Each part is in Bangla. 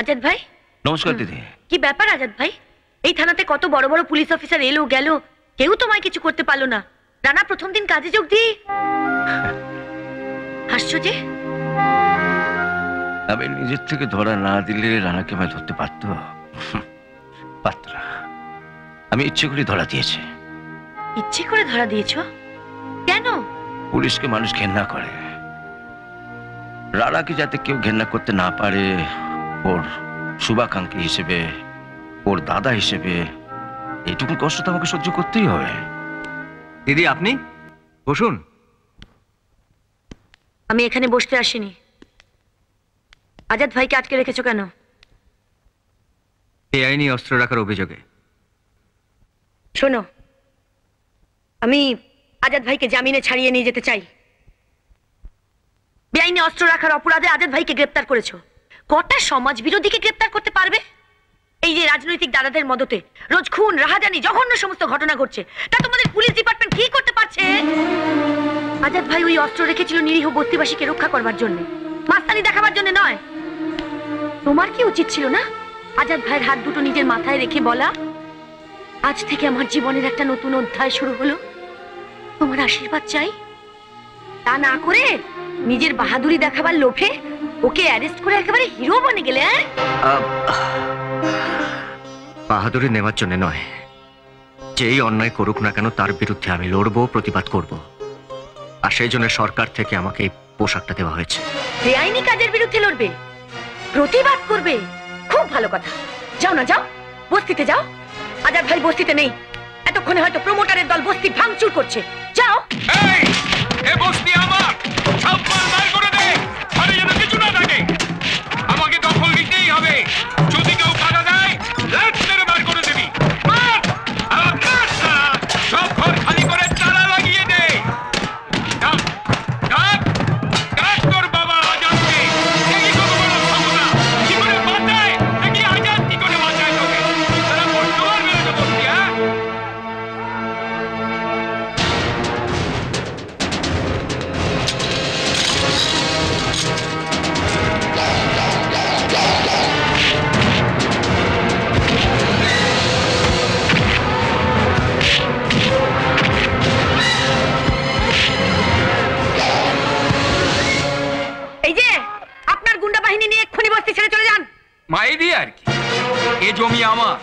আজাদ ভাই। নমস্কার দিদি। কি ব্যাপার আজাদ ভাই? এই থানাতে কত বড় বড় পুলিশ অফিসার এলো গেল, কেউ তোমায় কিছু করতে পারলো না। রানা প্রথম দিন কাজে যোগ দিয়ে হাসছো যে? আমি নিজের থেকে ধরা না দিলে রানাকে আমায় ধরতে পারত? পারত না। আমি ইচ্ছে করে ধরা দিয়েছি। ইচ্ছে করে ধরা দিয়েছো? কেন? পুলিশকে মানুষ ঘেন্না করে, রানাকে যাতে কেউ ঘেন্না করতে না পারে, ওর শুভাকাঙ্ক্ষী হিসেবে, ওর দাদা হিসেবে এইটুকু কষ্ট তো আমাকে সহ্য করতেই হবে। দিদি আপনি বসুন। আমি এখানে বসতে আসিনি। আজাদ ভাইকে আটকে রেখেছো কেন? বেআইনি অস্ত্র রাখার অভিযোগে। শোনো, আমি আজাদ ভাইকে জামিনে ছাড়িয়ে নিয়ে যেতে চাই। বেআইনি অস্ত্র রাখার অপরাধে আজাদ ভাইকে গ্রেপ্তার করেছো। কটা সমাজ বিরোধীকে গ্রেপ্তার করতে পারবে? এই যে রাজনৈতিক দাদাদের মদতে রোজ খুন, রাহাজানি, জঘন্য সমস্ত ঘটনা ঘটছে, তা তোমাদের পুলিশ ডিপার্টমেন্ট কি করতে পারছে? আজাদ ভাই ওই অস্ত্র রেখেছিল নিরীহ বস্তিবাসীকে রক্ষা করবার জন্য, মাস্তানি দেখাবার জন্য নয়। তোমার কি উচিত ছিল না আজাদ ভাইয়ের হাত দুটো নিজের মাথায় রেখে বলা, আজ থেকে আমার জীবনের একটা নতুন অধ্যায় শুরু হলো, তোমার আশীর্বাদ চাই? তা না করে নিজের বাহাদুরি দেখাবার লোভে ওকে অ্যারেস্ট করে একেবারে হিরো বনে গেলে। বাহাদুরি নেওয়ার জন্য নয়, যেই অন্যায় করুক না কেন তার বিরুদ্ধে আমি লড়বো, প্রতিবাদ করব। আর সেই জন্য সরকার থেকে আমাকে এই পোশাকটা দেওয়া হয়েছে। বেআইনি কাজের বিরুদ্ধে লড়বে, প্রতিবাদ করবে, খুব ভালো কথা। যাও না, যাও, বস্তিতে যাও। আজাদ ভাই বস্তিতে নেই, এতক্ষণে হয়তো প্রমোটারের দল বস্তি ভাঙচুর করছে। যাও। এই বস্তি আমার, সব মার করে দে, আরে যেন কিছু না থাকে। আমাকে দখল নিতেই হবে, যদি কেউ বাধা দেয় লাট মেরে বার করে দিবি। সব ঘর খালি করে তালা লাগিয়ে দে। ডাক ডাক ডাক তোর বাবা আজাদকে, দেখি কত বড় ক্ষমতা, কি করে বাঁচায়, দেখি আজাদ কি করে বাঁচায় তোকে। তারা বর্তমান মেরে বস্তি। এই যে আপনার গুন্ডা বাহিনী নিয়ে এক্ষুনি বস্তি ছেড়ে চলে যান। মাইরি আর কি, এ জমি আমার,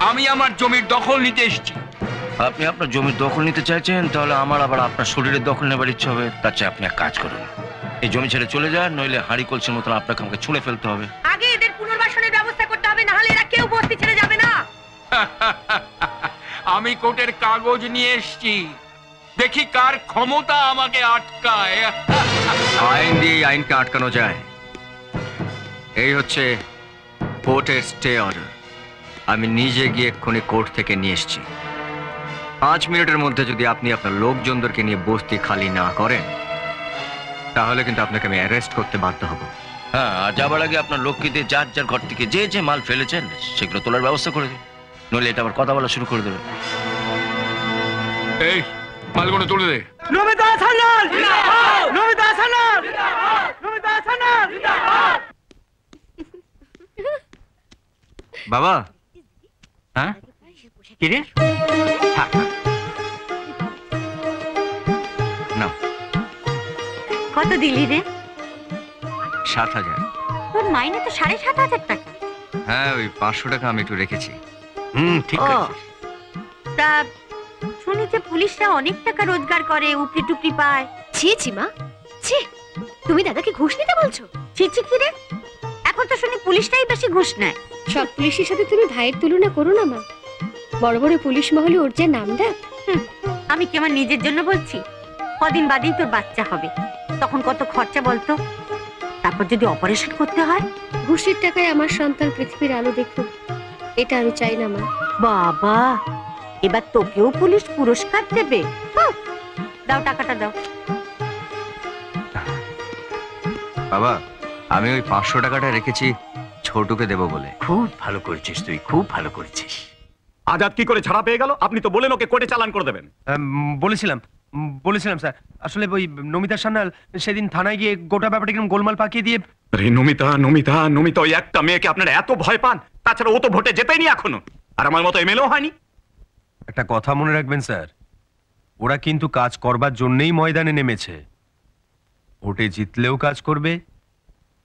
আমি আমার জমির দখল নিতে এসেছি। আপনি আপনার জমির দখল নিতে চাইছেন, তাহলে আমার আবার আপনার শরীরের দখল নেবার ইচ্ছে হবে। তার চেয়ে আপনি এক কাজ করুন, এই জমি ছেড়ে চলে যান, নইলে হাঁড়ি কলসির মতন আপনাকে আমাকে ছুঁড়ে ফেলতে হবে। আগে এদের পুনর্বাসনের ব্যবস্থা করতে হবে, না হলে এরা কেউ বস্তি ছেড়ে যাবে না। আমি কোর্টের কাগজ নিয়ে এসেছি, দেখি কার ক্ষমতা আমাকে আটকায়। আইন দিয়ে এই আইনকে আটকানো যায়। এই হচ্ছে কোর্টের স্টে অর্ডার। আমি নিজে গিয়ে এক্ষুনি কোর্ট থেকে নিয়ে এসেছি। 5 মিনিটের মধ্যে যদি আপনি আপনার লোকজনদেরকে নিয়ে বস্তি খালি না করেন, তাহলে কিন্তু আপনাকে আমি অ্যারেস্ট করতে বাধ্য হব। হ্যাঁ, আর যাবার আগে আপনার লোককে দিয়ে যার যার ঘর থেকে যে যে মাল ফেলেছেন সেগুলো তোলার ব্যবস্থা করে দিন, নইলে এটা আবার কথা বলা শুরু করে দেবে। এই মালগুলো তুলে দে। নমিতা সান্যাল জিন্দাবাদ, নমিতা সান্যাল জিন্দাবাদ, নমিতা সান্যাল জিন্দাবাদ। বাবা, হ্যাঁ কি রে? না, কত দিলি রে? 7,000। তোর মাইনে তো 7,500 টাকা। হ্যাঁ, ওই 500 টাকা আমি একটু রেখেছি। ঠিক ও, আছে। তা শুনি যে পুলিশরা অনেক টাকা রোজগার করে, উপরি টুপরি পায়। ছি ছি মা, ছি, তুমি দাদাকে ঘুষ নিতে বলছো? ছি ছি কি রে? এখন তো শুনি পুলিশটাই বেশি ঘুষ নেয়। সব পুলিশের সাথে তুমি ভাইয়ের তুলনা করো না মা। বড় বড় পুলিশ মহলে ওর যে নাম ডাক। আমি কি আমার নিজের জন্য বলছি? কদিন বাদেই তোর বাচ্চা হবে, তখন কত খরচা বলতো? তারপর যদি অপারেশন করতে হয়। ঘুষের টাকায় আমার সন্তান পৃথিবীর আলো দেখুক, এটা আমি চাই না মা। বাবা, এবার তোকেও পুলিশ পুরস্কার দেবে। দাও টাকাটা দাও। বাবা, আমি ওই 500 টাকাটা রেখেছি ছোটুকে দেবো বলে। খুব ভালো করেছিস তুই, খুব ভালো করেছিস। আজাদ কি করে ছাড়া পেয়ে গেল? আপনি তো বলেন ওকে কোর্টে চালান করে দেবেন। বলেছিলাম, বলেছিলাম স্যার, আসলে ওই নমিতা সান্যাল সেদিন থানায় গিয়ে গোটা ব্যাপারটা কিরকম গোলমাল পাকিয়ে দিয়ে। আরে নমিতা নমিতা নমিতা, ওই একটা মেয়েকে আপনারা এত ভয় পান, তাছাড়া ও তো ভোটে জেতেনি এখনো, আর আমার মতো এমএলএও হয়নি। একটা কথা মনে রাখবেন স্যার, ওরা কিন্তু কাজ করবার জন্যই ময়দানে নেমেছে। ভোটে জিতলেও কাজ করবে,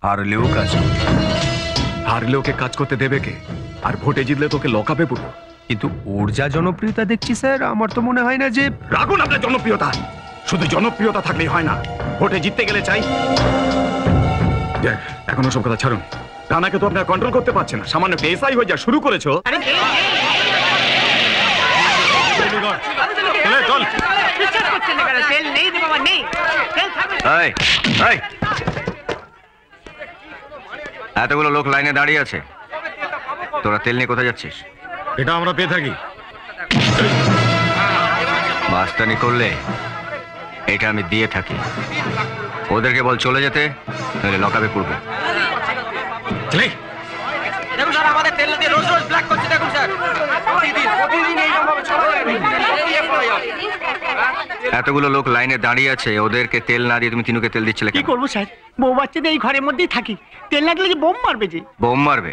হারলেও কাজ করবে। হারলে ওকে কাজ করতে দেবে কে, আর ভোটে জিতলে তোকে লকাবে পুরো। কিন্তু ওর যা জনপ্রিয়তা দেখছি স্যার, আমার তো মনে হয় না যে। রাখুন আপনার জনপ্রিয়তা, শুধু জনপ্রিয়তা থাকলেই হয় না, ভোটে জিততে গেলে চাই। এখন সব কথা ছাড়ুন, রানাকে তো আপনার কন্ট্রোল করতে পারছেন না, সামান্য পেশাই হয়ে যা শুরু করেছো। এতগুলো লোক লাইনে দাঁড়িয়ে আছে, তোরা তেল নিয়ে কোথায় যাচ্ছিস? এটা আমরা পেয়ে থাকি। মাস্তানি করলে এটা আমি দিয়ে থাকি। ওদেরকে বল চলে যেতে, নইলে লকাবে পড়বে। দেখুন স্যার, আমাদের তেল দিয়ে রোজ রোজ ব্ল্যাক করছে, দেখুন স্যার, প্রতিদিন এইরকমভাবে চলে। এতগুলো লোক লাইনে দাঁড়িয়ে আছে, ওদেরকে তেল না দিয়ে তুমি তিনুকে তেল দিচ্ছিলে কি কেন? করবো স্যার, বউ বাচ্চাদের এই ঘরের মধ্যেই থাকি, তেল না দিলে বোম মারবে যে। বোম মারবে?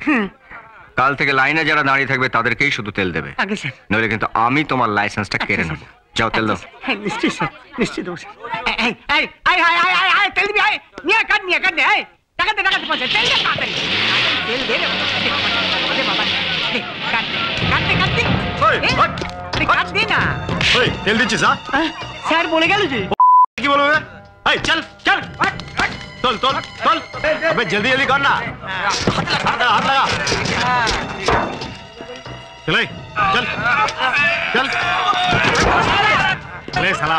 কাল থেকে লাইনে যারা দাঁড়িয়ে থাকবে তাদেরকেই শুধু তেল দেবে, আগে স্যার। নইলে কিন্তু আমি তোমার লাইসেন্সটা কেড়ে নেব। যাও তেল দাও। হ্যাঁ নিশ্চয়ই স্যার, নিশ্চয়ই দেবো স্যার। তেল দিবি, নিয়ে কাট নে, টাকাতে পয়সা, তেল দে তাড়াতাড়ি, তেল দে রে বাবা, দে, কাট দে, কাট দে না। তেল দিচ্ছিস? স্যার বলে গেল যে। কি বলবে? চল চল, তোল তোল তোল, अबे जल्दी जल्दी कर ना, हाथ लगा, चल चल चल, अरे साला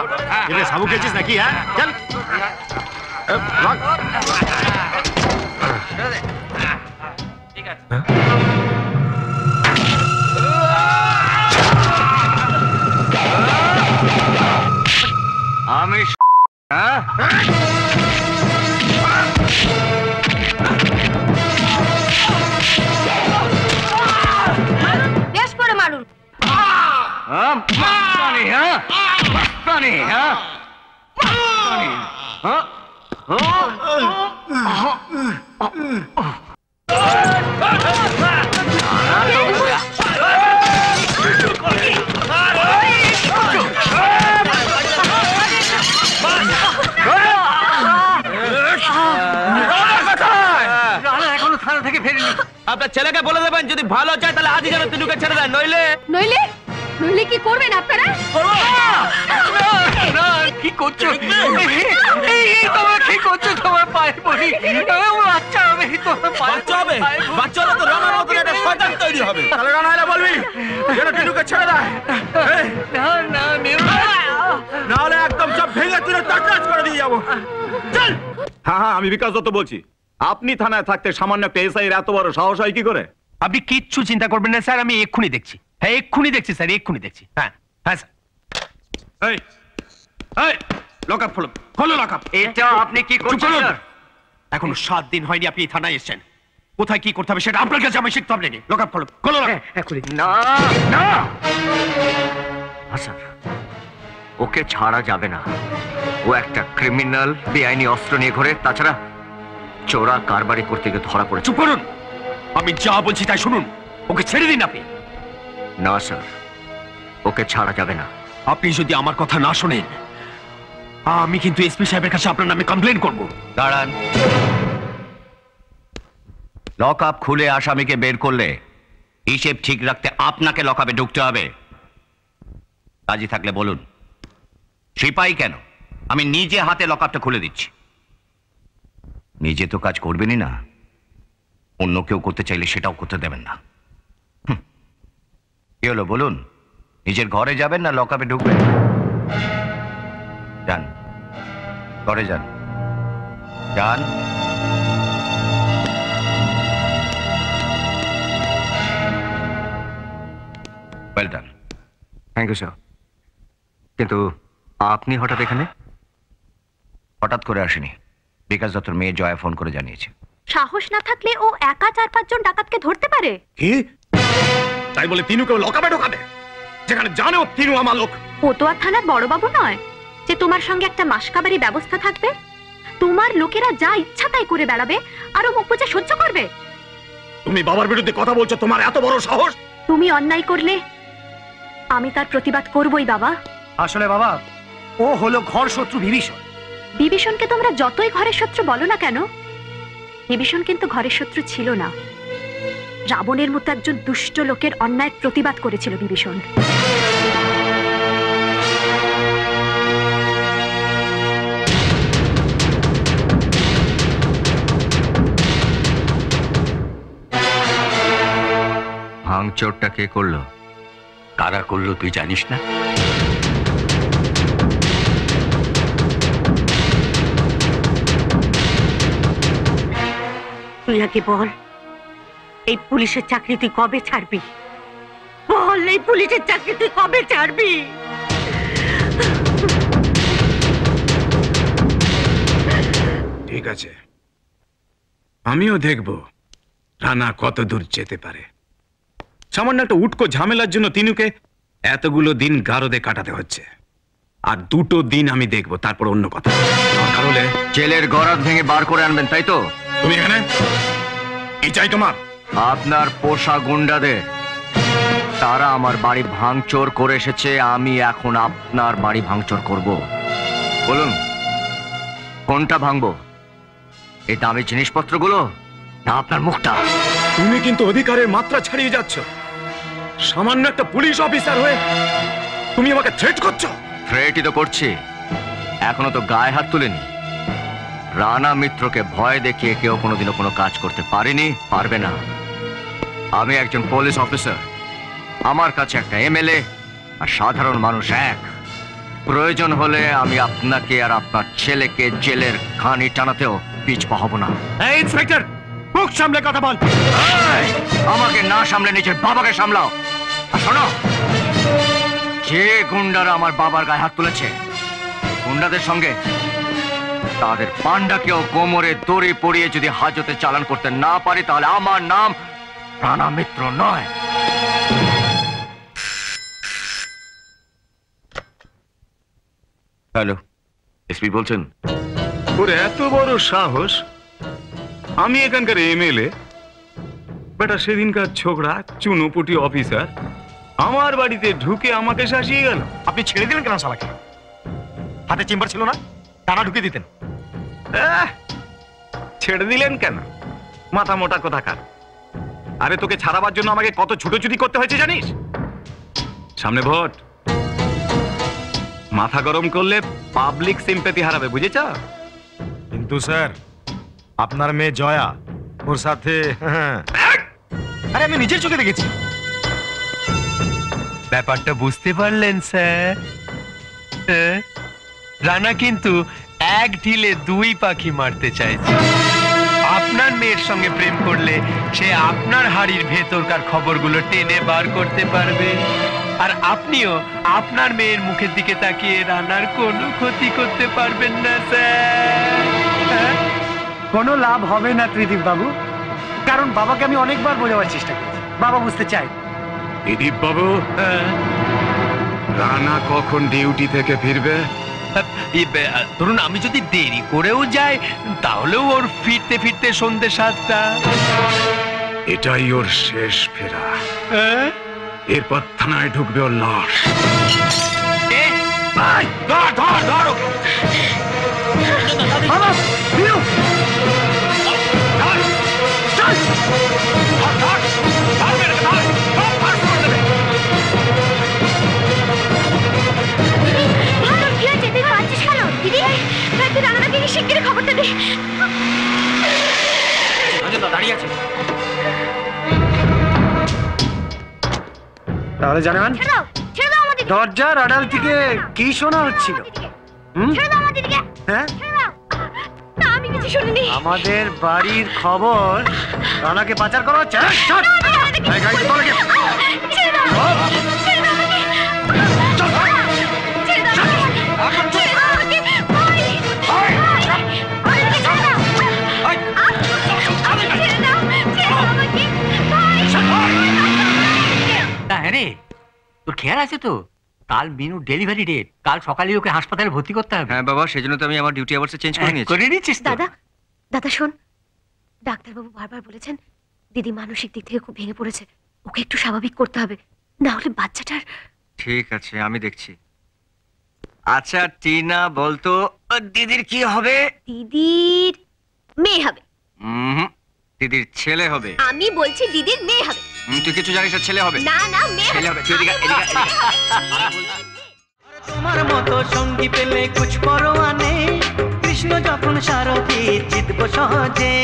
ये साबु के चीज नकी है, चल भाग। ठीक है আমি বেশ করে মারুন। আপনার ছেলেকে বলে দেবেন যদি ভালো চায় তাহলে আজই যেন তিনুকে ছেড়ে দেন, নইলে নইলে নইলে কি করবেন আপনারা? কি করছো? তোমরা কি করছো? তোমার পায়ে পড়ি, বাচ্চা হবে, তোমার বাচ্চা হবে, বাচ্চা হলে তো রানার মতো একটা শয়তান তৈরি হবে। তাহলে রানা এলে বলবি যেন তিনুকে ছেড়ে দেয়, না হলে একদম সব ভেঙে তুলে টাচ করে দিয়ে যাবো। চল। হ্যাঁ হ্যাঁ, আমি বিকাশ দত্ত বলছি। আপনি থানায় থাকতে সামান্য পেশাইয়ের এত বড় সাহস হয় কি করে? আপনি কিচ্ছু চিন্তা করবেন না স্যার, আমি এক্ষুনি দেখছি। হ্যাঁ এক্ষুনি দেখছি স্যার, এক্ষুনি দেখছি। হ্যাঁ হ্যাঁ স্যার। এই এই লকআপ খোলো, খোলো লকআপ। এটা আপনি কি করছেন স্যার? এখনো 7 দিন হয়নি আপনি এই থানায় এসেছেন, কোথায় কি করতে হবে সেটা আপনার কাছে আমি শিখতে হবে নাকি? লকআপ খোলো, খোলো লকআপ। না না স্যার, ওকে ছাড়া যাবে না। ও একটা ক্রিমিনাল, বেআইনি অস্ত্র নিয়ে ঘোরে, তাছাড়া চোরা কারবারি করতে গিয়ে ধরা পড়েছে। চুপ করুন, আমি যা বলছি তাই শুনুন, ওকে ছেড়ে দিন আপনি। না স্যার, ওকে ছাড়া যাবে না। আপনি যদি আমার কথা না শোনেন, আমি কিন্তু এসপি সাহেবের কাছে আপনার নামে কমপ্লেন করব। দাঁড়ান, লক আপ খুলে আসামিকে বের করলে হিসেব ঠিক রাখতে আপনাকে লকআপে ঢুকতে হবে। কাজী থাকলে বলুন। সিপাহী কেন, আমি নিজে হাতে লকআপটা খুলে দিচ্ছি। নিজে তো কাজ করবেনই না, অন্য কেউ করতে চাইলে সেটাও করতে দেবেন না। কি হলো বলুন, নিজের ঘরে যাবেন না লকআপে ঢুকবেন? যান, ঘরে যান, যান। Well done. Thank you sir. কিন্তু আপনি হঠাৎ এখানে? হঠাৎ করে আসেনি, বিকাশ দত্তর মেয়ে জয়া ফোন করে জানিয়েছে। সাহস না থাকলে ও একা 4-5 জন ডাকাতকে ধরতে পারে? কি তাই বলে তিনুকে লকআপে ঢোকাবে, যেখানে জানে ও তিনু আমার লোক? ও তো আর থানার বড়বাবু নয়। যে তোমার সঙ্গে একটা মাসকাবারি ব্যবস্থা থাকবে? তোমার লোকেরা যা ইচ্ছা তাই করে বেড়াবে আরো মুখ বুজে সহ্য করবে? তুমি বাবার বিরুদ্ধে কথা বলছো, তোমার এত বড় সাহস? তুমি অন্যায় করলে আমি তার প্রতিবাদ করবই বাবা। আসলে বাবা, ও হলো ঘর শত্রু বিভীষণ। বিভীষণকে তোমরা যতই ঘরের শত্রু বলো না কেন, বিভীষণ কিন্তু ঘরের শত্রু ছিল না। রাবণের মতো একজন দুষ্ট লোকের অন্যায়ের প্রতিবাদ করেছিল বিভীষণ। ভাঙচোরটা কে করলো? কারা করলো তুই জানিস না? তুই আগে বল, এই পুলিশের চাকরি তুই কবে ছাড়বি? বল, এই পুলিশের চাকরি তুই কবে ছাড়বি? ঠিক আছে, আমিও দেখব রানা কত দূর যেতে পারে। সামান্য একটা উটকো ঝামেলার জন্য তিনুকে এতগুলো দিন গারদে কাটাতে হচ্ছে। আর 2 দিন আমি দেখব, তারপর অন্য কথা। দরকার হলে জেলের গরাদ ভেঙে বার করে আনবেন, তাই তো? তুমি এখানে কি চাই তোমার? আপনার পোষা গুন্ডাদের, তারা আমার বাড়ি ভাঙচুর করে এসেছে, আমি এখন আপনার বাড়ি ভাঙচুর করব। বলুন কোনটা ভাঙবো? এই দামি জিনিসপত্রগুলো না আপনার মুখটা? তুমি কিন্তু অধিকারের মাত্রা ছাড়িয়ে যাচ্ছ। সামান্য একটা পুলিশ অফিসার হয়ে তুমি আমাকে থ্রেট করছো। থ্রেটই তো করছি, এখনো তো গায়ে হাত তুলেনি। রানা মিত্রকে ভয় দেখিয়ে কেউ কোনোদিনও কোনো কাজ করতে পারেনি, পারবে না। আমি একজন পুলিশ অফিসার, আমার কাছে একটা এমএলএ আর সাধারণ মানুষ এক। প্রয়োজন হলে আমি আপনাকে আর আপনার ছেলেকে জেলের ঘানি টানাতেও পিছপা হব না। এই ইন্সপেক্টর, মুখ সামলে কথা বল। আমাকে না সামলে নিজের বাবাকে সামলাও। আর শোনো, যে গুন্ডারা আমার বাবার গায়ে হাত তুলেছে, গুন্ডাদের সঙ্গে তাদের পান্ডাকেও কোমরে দড়ি পরিয়ে যদি হাজতে চালান করতে না পারি, তাহলে আমার নাম রানা মিত্র নয়। হ্যালো, এসপি বলছেন? ওর এত বড় সাহস! আমি এখানকার এমএলএ, বেটা সেদিনকার ছোকরা চুনোপুটি অফিসার আমার বাড়িতে ঢুকে আমাকে শাসিয়ে গেল। আপনি ছেড়ে দিলেন কেন শালাকে? হাতে চেম্বার ছিল না? টানা ঢুকে দিতেন। ছেড়ে দিলেন কেন? মাথা মোটা কোথাকার। আরে তোকে ছাড়াবার জন্য আমাকে কত ছুটোছুটি করতে হয়েছে জানিস? সামনে ভোট, মাথা গরম করলে পাবলিক সিম্প্যাথি হারাবে, বুঝেছ? কিন্তু স্যার, আপনার মেয়ে জয়া ওর সাথে, আরে আমি নিজের চোখে দেখেছি। ব্যাপারটা বুঝতে পারলেন স্যার? রানা কিন্তু এক ঢিলে 2 পাখি মারতে চাইছে। আপনার মেয়ের সঙ্গে প্রেম করলে সে আপনার হাড়ির ভেতরকার খবরগুলো টেনে বার করতে পারবে, আর আপনিও আপনার মেয়ের মুখের দিকে তাকিয়ে রানার কোনো ক্ষতি করতে পারবেন না স্যার। কোনো লাভ হবে না ত্রিদীপ বাবু, কারণ বাবাকে আমি অনেকবার বোঝাবার চেষ্টা করেছি, বাবা বুঝতে চাই। দিলীপ বাবু, রানা কখন ডিউটি থেকে ফিরবে? ধরুন আমি যদি দেরি করেও যাই, তাহলেও ওর ফিরতে ফিরতে সন্ধ্যে 7টা। এটাই ওর শেষ ফেরা। এরপর থানায় ঢুকবে ওর লাশ। খবরটা দে। দাঁড়িয়ে আছে। তাহলে জানেন দরজার আড়াল থেকে কি শোনা হচ্ছিল? হ্যাঁ, আমি কিছু শুনিনি। আমাদের বাড়ির খবর রানাকে পাচার করা হচ্ছে। হ্যাঁ রে, তোর খেয়াল আছে তো কাল মিনু ডেলিভারি ডেট, কাল সকালে ওকে হাসপাতালে ভর্তি করতে হবে। হ্যাঁ বাবা, সেজন্য তো আমি আমার ডিউটি আওয়ার্স চেঞ্জ করে নিয়েছি। করে নিচ্ছিস তো? দাদা দাদা শোন, ডাক্তারবাবু বারবার বলেছেন দিদি মানসিক দিক থেকে খুব ভেঙে পড়েছে, ওকে একটু স্বাভাবিক করতে হবে, না হলে বাচ্চাটার। ঠিক আছে, আমি দেখছি। আচ্ছা টিনা, বলতো দিদির কি হবে? দিদির মেয়ে হবে। দিদির ছেলে হবে। আমি বলছি দিদির মেয়ে হবে। তুই কিছু জানিস না? ছেলে হবে। না না, মেয়ে ছেলে হবে। তুই এদিকে, এদিকে, এদিকে। তোমার মতো সঙ্গী পেলে কুছ পরোয়া নেই, কৃষ্ণ যখন সারথি জিতব সহজে।